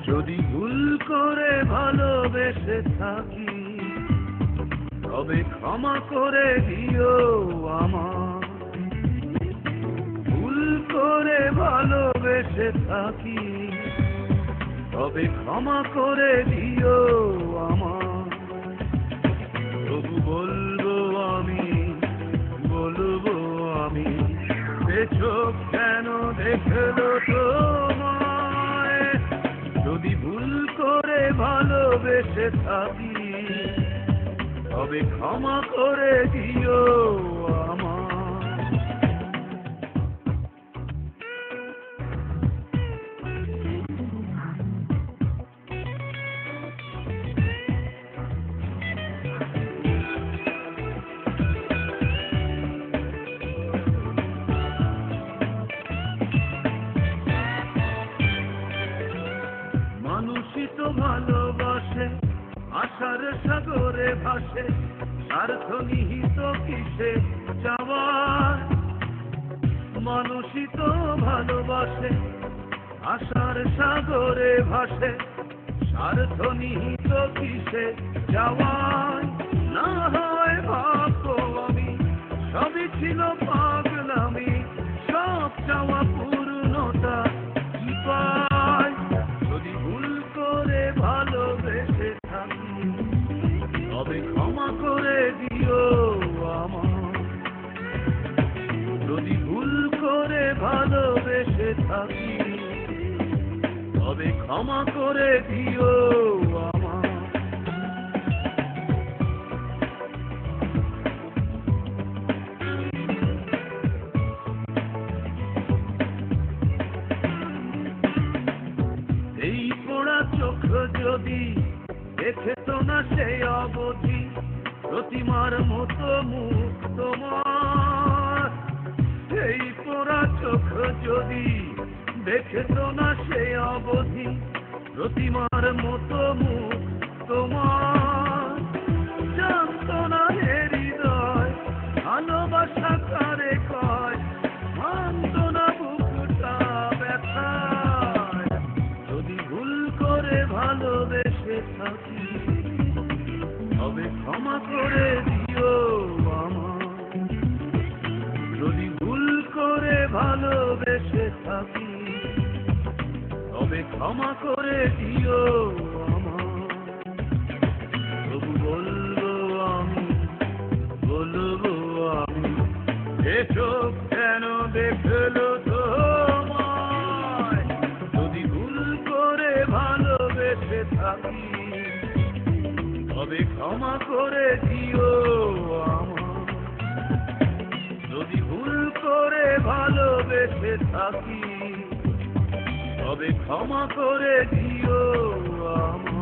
যদি ভুল করে ভালোবেসে থাকি তবে ক্ষমা করে দিও আমার। ভুল করে ভালোবেসে থাকি তবে ক্ষমা করে দিও আমার। তবু বলবো আমি, বলবো আমি, এ চোখ কেন দেখলো তোমায়? যদি ভুল করে ভালোবেসে থাকি তবে ক্ষমা করে দিও আমার। মানুষই তো ভালোবাসে, আশার সাগরে ভাসে, স্বার্থ নিহিত কিসে যাওয়ার। মানুষই তো ভালোবাসে, আশার সাগরে ভাসে, স্বার্থ নিহিত কিসে যাওয়ার। না হয় ভাবতো আমি সবই ছিল পাগলামি, সব চাওয়া পূর্ণতা কি পায়? যদি ভুল করে ভালোবেসে থাকি তবে ক্ষমা করে দিও আমার। যদি ভুল করে ভালোবেসে থাকি তবে ক্ষমা করে দিও আমার। এই পোড়া চোখ যদি দেখে তো না সেই অবধি প্রতিমার মতো মুখ তোমার। এই পোড়া চোখ যদি দেখে তো না সেই অবধি প্রতিমার মতো মুখ তোমার। জানতো না হে হৃদয় ভালোবাসা কারে কয়, মানত না বুকটা ব্যথায়। যদি ভুল করে ভালোবেসে থাকি তবে ক্ষমা করে দিও আমার। যদি ভুল করে ভালোবেসে থাকি তবে ক্ষমা করে দিও আমার। তবু বলবো আমি, বলবো আমি, এ চোখ কেন দেখলো তোমায়? যদি ভুল করে ভালোবেসে থাকি তবে ক্ষমা করে দিও আমার। যদি ভুল করে ভালোবেসে থাকি তবে ক্ষমা করে দিও আমার।